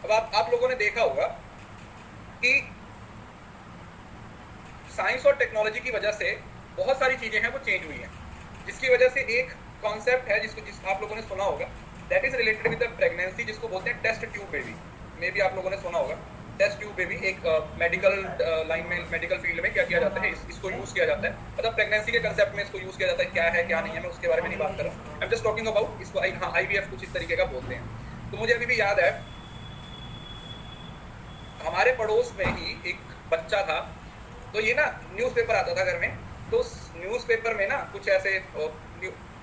अब आप लोगों ने देखा होगा कि साइंस और टेक्नोलॉजी की वजह से बहुत सारी चीजें हैं वो चेंज हुई हैं, जिसकी वजह से एक कॉन्सेप्ट है जिस आप लोगों ने सुना होगा, that is related with the pregnancy, जिसको बोलते हैं टेस्ट ट्यूब बेबी। मे भी आप लोगों ने सुना होगा। टेस्ट ट्यूब बेबी एक मेडिकल लाइन में, मेडिकल फील्ड में क्या किया जाता है, इसको यूज किया जाता है, मतलब प्रेगनेंसी के कंसेप्ट में इसको यूज किया जाता है। क्या है क्या नहीं है मैं उसके बारे में नहीं बात कर रहा हूँ, I am just talking about इसको। हाँ, IVF कुछ इस तरीके का बोलते हैं। तो मुझे अभी भी याद है, हमारे पड़ोस में ही एक बच्चा था, तो ये ना न्यूज़पेपर आता था घर में, तो उस न्यूज़पेपर में ना कुछ ऐसे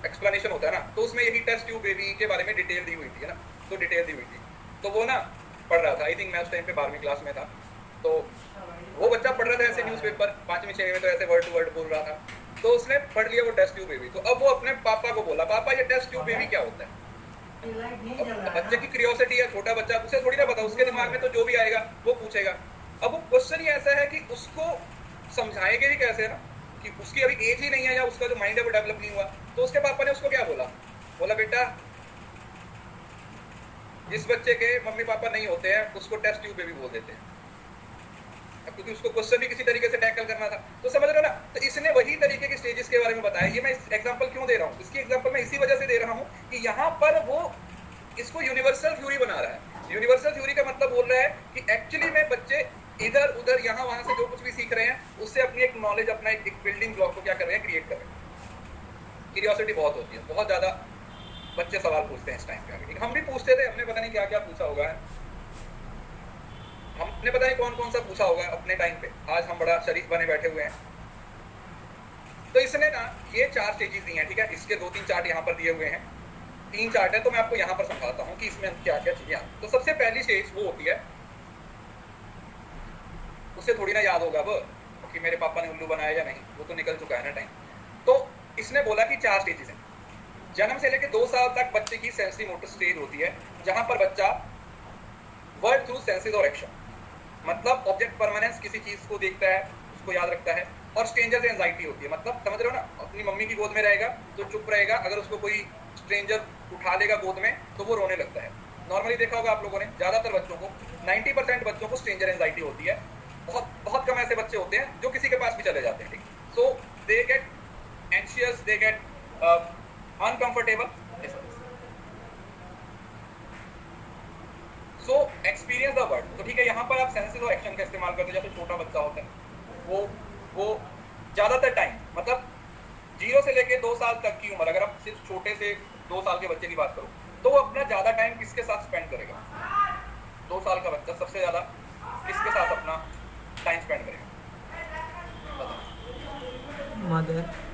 एक्सप्लेनेशन होता है ना, तो उसमें यही टेस्ट ट्यूब बेबी के बारे में डिटेल दी हुई थी, है ना, तो डिटेल दी हुई थी। तो वो ना पढ़ रहा था, आई थिंक मैं उस टाइम पे 12वीं क्लास में था, तो वो बच्चा पढ़ रहा था ऐसे न्यूज़पेपर, 5वीं 6वीं में, तो ऐसे वर्ड टू वर्ड बोल रहा था। तो उसने पढ़ लिया वो टेस्ट ट्यूब बेबी। तो अब वो अपने पापा को बोला, पापा ये टेस्ट ट्यूब बेबी क्या होता है? बच्चे की क्यूरियोसिटी है, छोटा बच्चा, उसे थोड़ी ना पता, उसके दिमाग में तो जो भी आएगा वो पूछेगा। अब वो क्वेश्चन ही ऐसा है कि उसको समझाएंगे भी कैसे ना, कि उसकी अभी एज ही नहीं है या उसका जो माइंड है वो डेवलप नहीं हुआ। तो उसके पापा ने उसको क्या बोला, बेटा जिस बच्चे के मम्मी पापा नहीं होते हैं उसको टेस्ट ट्यूब बेबी बोल देते हैं, क्योंकि उसको क्वेश्चन भी किसी तरीके से टैकल करना था। तो समझ रहे हो ना? तो इसने वही तरीके के स्टेजेस के बारे में बताया। ये मैं एग्जांपल क्यों दे रहा हूँ, इसकी एग्जांपल मैं इसी वजह से दे रहा हूँ कि यहाँ पर वो इसको यूनिवर्सल थ्योरी बना रहा है। यूनिवर्सल थ्योरी का मतलब बोल रहा है कि एक्चुअली में बच्चे इधर उधर यहाँ वहां से जो कुछ भी सीख रहे हैं उससे अपनी एक नॉलेज, अपना एक बिल्डिंग ब्लॉक को क्या कर रहे हैं, क्रिएट कर रहे हैं। क्यूरियोसिटी बहुत होती है, बहुत ज्यादा बच्चे सवाल पूछते हैं इस टाइम पे। हम भी पूछते थे, हमने पता नहीं क्या क्या पूछा होगा, हमने पता नहीं कौन कौन सा पूछा होगा अपने टाइम पे। आज हम बड़ा शरीफ बने बैठे हुए हैं। तो इसने ना ये 4 स्टेजेस दी हैं, ठीक है। इसके 2-3 चार्ट यहाँ पर दिए हुए हैं, 3 चार्ट है, तो मैं आपको यहाँ पर समझाता हूँ कि इसमें क्या क्या चीजें। तो सबसे पहली स्टेज वो होती है, उसे थोड़ी ना याद होगा वो कि मेरे पापा ने उल्लू बनाया या नहीं, वो तो निकल चुका है ना टाइम। तो इसने बोला कि 4 स्टेजेस हैं। जन्म से लेकर 2 साल तक बच्चे की सेंसरी मोटर स्टेज होती है, जहां पर बच्चा वर्ड थ्रू सेंसेस और एक्शन, मतलब ऑब्जेक्ट परमानेंस, किसी चीज को देखता है उसको याद रखता है। और स्ट्रेंजर से एंजाइटी होती है, मतलब समझ रहे हो ना, अपनी मम्मी की गोद में रहेगा तो चुप रहेगा, अगर उसको कोई स्ट्रेंजर उठा लेगा गोद में तो वो रोने लगता है। नॉर्मली देखा होगा आप लोगों ने, ज्यादातर बच्चों को, 90% बच्चों को स्ट्रेंजर एंजाइटी होती है। बहुत बहुत कम ऐसे बच्चे होते हैं जो किसी के पास भी चले जाते हैं, ठीक। So they get anxious, they get uncomfortable. So experience the word. तो ठीक है, यहाँ पर आप सेंसेस और एक्शन का इस्तेमाल करते हैं। जैसे छोटा बच्चा होता है, वो ज्यादातर टाइम, मतलब 0 से लेके 2 साल तक की उम्र, अगर आप सिर्फ छोटे से 2 साल के बच्चे की बात करो तो वो अपना ज्यादा टाइम किसके साथ स्पेंड करेगा? 2 साल का बच्चा सबसे ज्यादा किसके साथ अपना टाइम स्पेंड करेगा? मदर।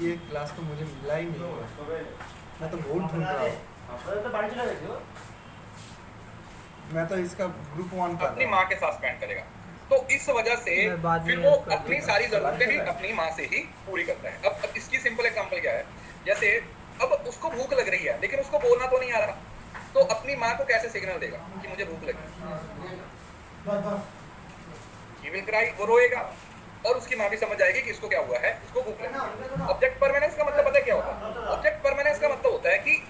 ये क्लास तो मुझे मिला ही नहीं है। मैं तो बहुत ढूंढ रहा हूँ। मैं तो इसका ग्रुप 1 कर अपनी रहा माँ के साथ स्पेंड करेगा। तो इस वजह से मैं बाद फिर में वो help कर अपनी दूंगा। सारी जरूरतें भी अपनी माँ से ही पूरी करता है। अब इसकी सिंपल एग्जांपल क्या है, जैसे अब उसको भूख लग रही है लेकिन उसको बोलना तो नहीं आ रहा, तो अपनी माँ को कैसे सिग्नल देगा कि मुझे भूख लगी? ही विल क्राई, वो रोएगा और उसकी माँ भी समझ जाएगी कि इसको क्या हुआ है, उसको भूख लगी। ऑब्जेक्ट परमानेंस का मतलब पता है क्या होता है? ऑब्जेक्ट परमानेंस का मतलब होता है कि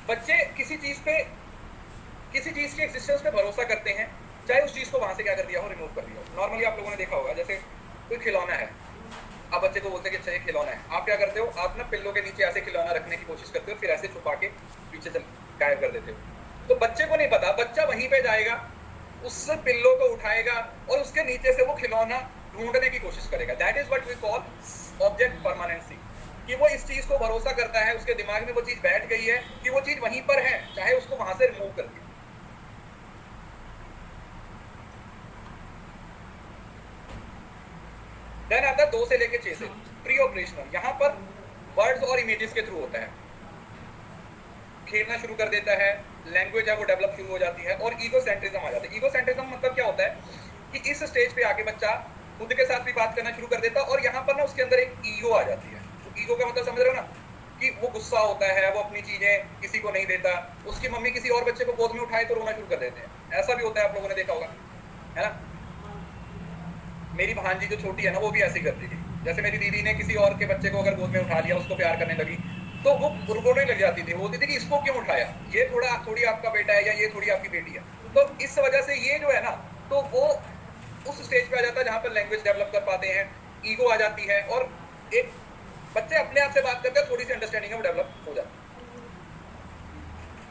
बच्चे किसी चीज की एक्जिस्टेंस पे भरोसा करते हैं, चाहे उस चीज को वहां से क्या कर दिया हो, रिमूव कर दिया हो। नॉर्मली आप लोगों ने देखा होगा, जैसे कोई खिलौना है, आप बच्चे को बोलते हैं कि अच्छा ये खिलौना है, आप क्या करते हो, आप ना पिल्लों के नीचे ऐसे खिलौना रखने की कोशिश करते हो, फिर ऐसे छुपा के पीछे चल गायब कर देते हो। तो बच्चे को नहीं पता, बच्चा वहीं पे जाएगा, उस पिल्लों को उठाएगा और उसके नीचे से वो खिलौना ढूंढने की कोशिश करेगा। That is what we call object permanency, कि वो इस चीज को भरोसा करता है, उसके दिमाग में वो चीज बैठ गई है कि वो चीज वहीं पर है, चाहे उसको वहां से रिमूव कर दिया। देन आता है 2 से लेके 6 से प्री ऑपरेशनल। यहां पर वर्ड्स और इमेजेस के थ्रू होता है, खेलना शुरू कर देता है, लैंग्वेज है वो डेवलप शुरू हो जाती है और ईगो सेंट्रिज्म आ जाता है। ईगो सेंट्रिज्म मतलब क्या होता है कि इस स्टेज पे आके बच्चा खुद के साथ भी बात करना शुरू कर देता है और यहाँ पर ना उसके अंदर एक ईगो आ जाती है। तो ईगो का मतलब समझ रहे हो ना, कि वो गुस्सा होता है, वो अपनी चीजें किसी को नहीं देता, उसकी मम्मी किसी और बच्चे को गोद में उठाए तो रोना शुरू कर देते हैं। ऐसा भी होता है, आप लोगों ने देखा होगा, है ना। मेरी भांजी जो छोटी है ना, वो भी ऐसी करती थी। जैसे मेरी दीदी ने किसी और के बच्चे को अगर गोद में उठा लिया, उसको प्यार करने लगी, तो वो रोने लग जाती थी, बोलती थी कि इसको क्यों उठाया, ये थोड़ी आपका बेटा है या ये थोड़ी आपकी बेटी है। तो इस वजह से ये जो है ना, तो वो उस स्टेज पे आ जाता है जहां पर लैंग्वेज डेवलप कर पाते हैं, ईगो आ जाती है और एक बच्चे अपने आप से बात करते हैं, थोड़ी सी अंडरस्टैंडिंग है वो डेवलप हो जाती है।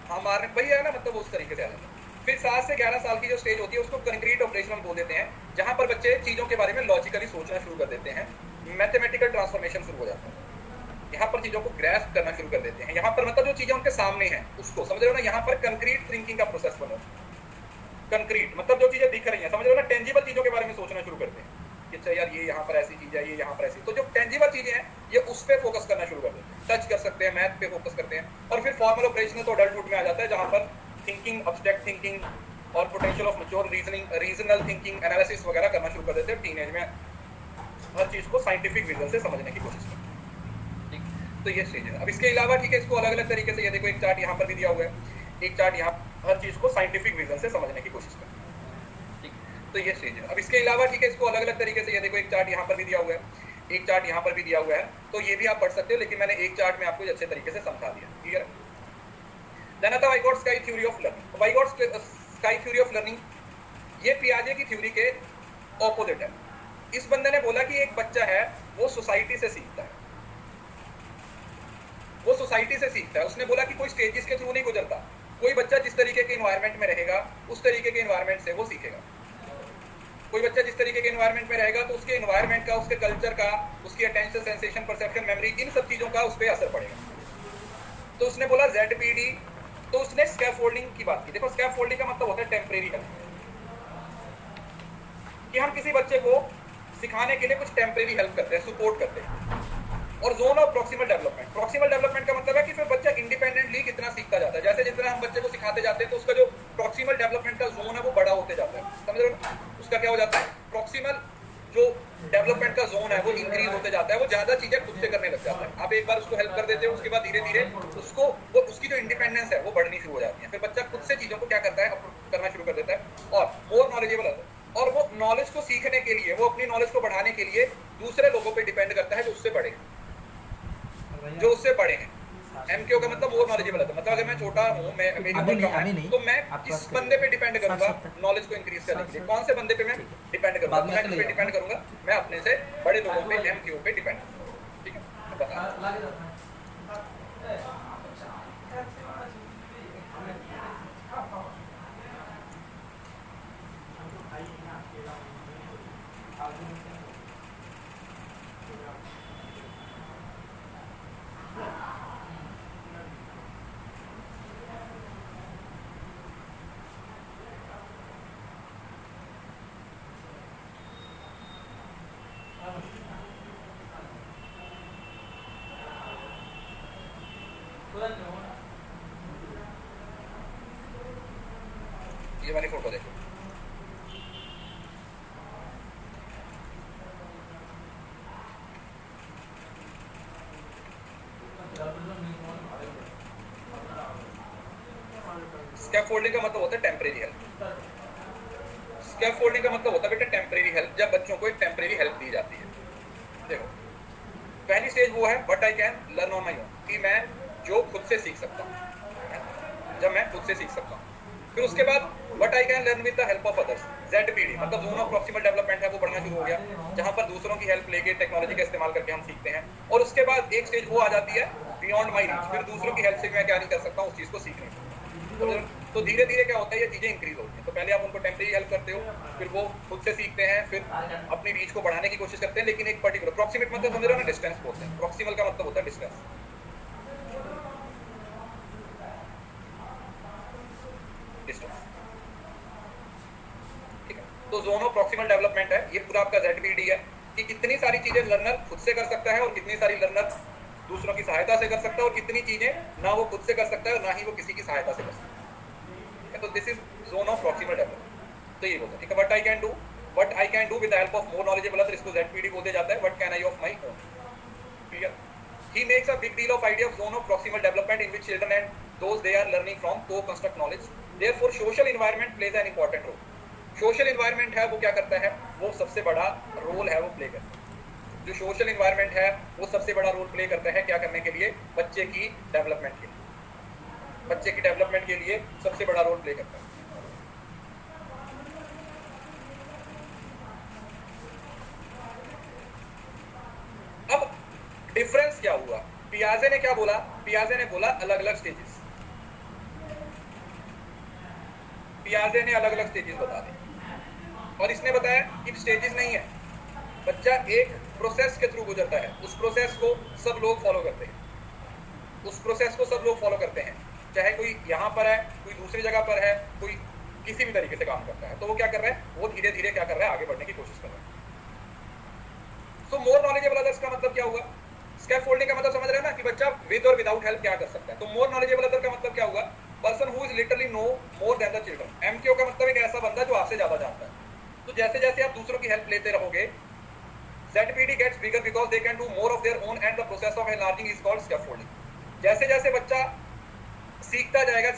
हमारे वही है ना, मतलब उस तरीके से आ जाता है। फिर 7 से 11 साल की जो स्टेज होती है उसको कंक्रीट ऑपरेशनल बोल देते हैं, जहां पर बच्चे चीजों के बारे में लॉजिकली सोचना शुरू कर देते हैं, मैथमेटिकल ट्रांसफॉर्मेशन शुरू हो जाता है। यहाँ पर चीजों को ग्रैस्प करना शुरू कर देते हैं। यहाँ पर मतलब जो चीजें उनके सामने हैं उसको समझ रहे हो ना, यहाँ पर कंक्रीट थिंकिंग का प्रोसेस बना। कंक्रीट मतलब जो चीजें दिख रही हैं, समझ रहे हो ना, टेंजिबल चीजों के बारे में सोचना शुरू करते हैं कि अच्छा यार ये यहाँ पर ऐसी चीज है, ये यहाँ पर ऐसी। तो जो टेंजिबल चीजें हैं ये उस पर फोकस करना शुरू कर देते हैं, टच कर सकते हैं, मैथ पे फोकस करते हैं। और फिर फॉर्मल ऑपरेशनल तो अडल्टहुड में आ जाता है, जहाँ पर थिंकिंग, अब्स्ट्रैक्ट थिंकिंग और potential of mature reasoning, regional thinking, analysis वगैरह करना शुरू कर देते हैं। टीनेज में हर चीज को साइंटिफिक विजन से समझने की कोशिश करते हैं। ठीक, तो ये स्टेज है। अब इसके अलावा ठीक है, इसको अलग अलग तरीके से, ये देखो एक चार्ट यहाँ पर भी दिया हुआ है, एक चार्ट यहाँ, हर चीज को साइंटिफिक विजन से समझने की कोशिश करते हैं। ठीक, तो ये स्टेज है। अब इसके अलावा ठीक है, इसको अलग अलग तरीके से, ये देखो एक चार्ट यहाँ पर भी दिया हुआ है, एक चार्ट यहाँ पर भी दिया हुआ है, तो ये भी आप पढ़ सकते हो, लेकिन मैंने एक चार्ट में आपको अच्छे तरीके से समझा दिया। क्लियर है? देन आता है Vygotsky theory of learning. Vygotsky theory of learning ये पियाजे की थ्योरी के ऑपोजिट है। इस बंदे ने बोला कि एक बच्चा है वो सोसाइटी से सीखता है, वो सोसाइटी से सीखता है। उसने बोला कि कोई स्टेजेस के थ्रू नहीं गुजरता, कोई बच्चा जिस तरीके के एनवायरनमेंट में रहेगा उस तरीके के एनवायरनमेंट से वो सीखेगा। कोई बच्चा जिस तरीके के एनवायरनमेंट में रहेगा तो उसके एनवायरनमेंट का, उसके कल्चर का, उसकी अटेंशन, सेंसेशन, परसेप्शन, मेमोरी, इन सब चीजों का उस पर असर पड़ेगा। तो उसने बोला ZPD। तो उसने स्कैफोल्डिंग की बात की। देखो स्कैफोल्डिंग का मतलब होता है टेम्परेरी हेल्प, कि हम किसी बच्चे को सिखाने के लिए कुछ टेम्परेरी हेल्प करते हैं, सपोर्ट करते हैं। और zone of proximal development, proximal development का मतलब है कि फिर बच्चा इंडिपेंडेंटली कितना सीखता जाता है। जैसे जितना हम बच्चे को सिखाते जाते हैं तो उसका जो प्रॉक्सिमल डेवलपमेंट का जोन है वो बड़ा होते जाता है, समझ रहे हो? उसका क्या हो जाता है, प्रॉक्सिमल जो डेवलपमेंट का जोन है वो इंक्रीज होते जाता है, वो ज्यादा चीजें खुद से करने लग जाता है। आप एक बार उसको हेल्प कर देते हो, उसके बाद धीरे धीरे उसको वो उसकी जो इंडिपेंडेंस है वो बढ़नी शुरू हो जाती है। फिर बच्चा खुद से चीजों को क्या करता है, करना शुरू कर देता है और मोर नॉलेजेबल होता है। और वो नॉलेज को सीखने के लिए, वो अपनी नॉलेज को बढ़ाने के लिए दूसरे लोगों पे डिपेंड करता है जो उससे बड़े हैं। MQ का मतलब मोर नॉलेजेबल है। मतलब अगर मैं छोटा हूँ, मैं मेरी उम्र कम है, तो मैं किस बंदे पे डिपेंड करूंगा नॉलेज को इंक्रीज करने के लिए? कौन से बंदे पे मैं डिपेंड करूंगा? मैं किस पे डिपेंड करूंगा? मैं अपने से बड़े लोगों पे, MQ पे डिपेंड करूंगा। ठीक है, बता ये वाली फोटो देखो, स्कैफोल्डिंग का मतलब होता है टेम्परेरी हेल्प। स्कैफोल्डिंग का मतलब होता है बेटा टेम्परेरी हेल्प, जब बच्चों को एक टेम्परेरी हेल्प दी जाती है। देखो पहली स्टेज वो है what I can learn on my own, कि मैं जो खुद से सीख सकता हूँ, जब मैं खुद से सीख सकता हूँ। फिर उसके बाद what I can learn with the help of others, ZPD मतलब जोन ऑफ प्रॉक्सिमल डेवलपमेंट है, वो बढ़ना शुरू हो गया, जहाँ पर दूसरों की हेल्प लेके टेक्नोलॉजी का इस्तेमाल करके हम सीखते हैं। और उसके बाद एक स्टेज वो आ जाती है बियॉन्ड माई रीच, फिर दूसरों की हेल्प से मैं क्या नहीं कर सकता हूँ उस चीज़ को सीखने की। तो धीरे धीरे क्या होता है, ये चीजें इंक्रीज होती हैं। तो पहले आप उनको टेम्परेरी हेल्प करते हो, फिर वो खुद से सीखते हैं, फिर अपनी रीच को बढ़ाने की कोशिश करते हैं, लेकिन एक पर्टिकुलर प्रॉक्सिमेट मतलब समझ रहे हो ना, डिस्टेंस बोलते हैं, प्रॉक्सिमल का मतलब होता है डिस्टेंस, डिस्टेंस, ठीक है। तो जोन ऑफ प्रॉक्सिमल डेवलपमेंट है, ये पूरा आपका ZPD है, कि कितनी सारी चीजें लर्नर खुद से कर सकता है और कितनी सारी लर्नर दूसरों की सहायता से कर सकता है, और कितनी चीजें ना वो खुद से कर सकता है और ना ही वो किसी की सहायता से कर सकता है। तो this is zone of proximal development. तो ये बोलता है, ठीक है, what I can do with the help of more knowledgeable other, इसको ZPD बोलते जाता है, what can I of my own, clear. He makes a big deal of idea of zone of proximal development in which children and those they are learning from co-construct knowledge, therefore social environment plays an important role। Social environment है वो क्या करता है, वो सबसे बड़ा role है वो प्ले करता है। जो सोशल एनवायरनमेंट है वो सबसे बड़ा रोल प्ले करता है क्या करने के लिए, बच्चे की डेवलपमेंट के लिए, बच्चे की डेवलपमेंट के लिए सबसे बड़ा रोल प्ले करता है। अब डिफरेंस क्या हुआ, पियाजे ने क्या बोला, पियाजे ने बोला अलग अलग स्टेजेस, पियाजे ने अलग अलग स्टेजेस बता दी, और इसने बताया कि स्टेजेस नहीं है, बच्चा एक प्रोसेस के थ्रू गुजरता है, उस प्रोसेस को सब लोग फॉलो करते हैं, उस प्रोसेस को सब लोग फॉलो करते हैं, चाहे कोई यहाँ पर है, कोई दूसरी जगह पर है, कोई किसी भी तरीके से काम करता है। तो वो क्या कर रहा है, वो धीरे धीरे क्या कर रहा है, आगे बढ़ने की कोशिश कर रहा है। सो मोर नॉलेजेबल अदर्स का मतलब क्या हुआ, स्कैफोल्डिंग का मतलब समझ रहे हैं ना, कि बच्चा विद और विदाउट हेल्प क्या कर सकता है। तो मोर नॉलेजेबल अदर का मतलब क्या हुआ, person who is literally no more than the children. MKO का मतलब एक ऐसा बंदा जो आपसे ज्यादा जानता है। तो जैसे जैसे आप दूसरों की हेल्प लेते रहोगे, ZPD gets bigger because they can do more of their own and the process of enlarging is called scaffolding। जैसे जैसे बच्चा सीखता जाएगा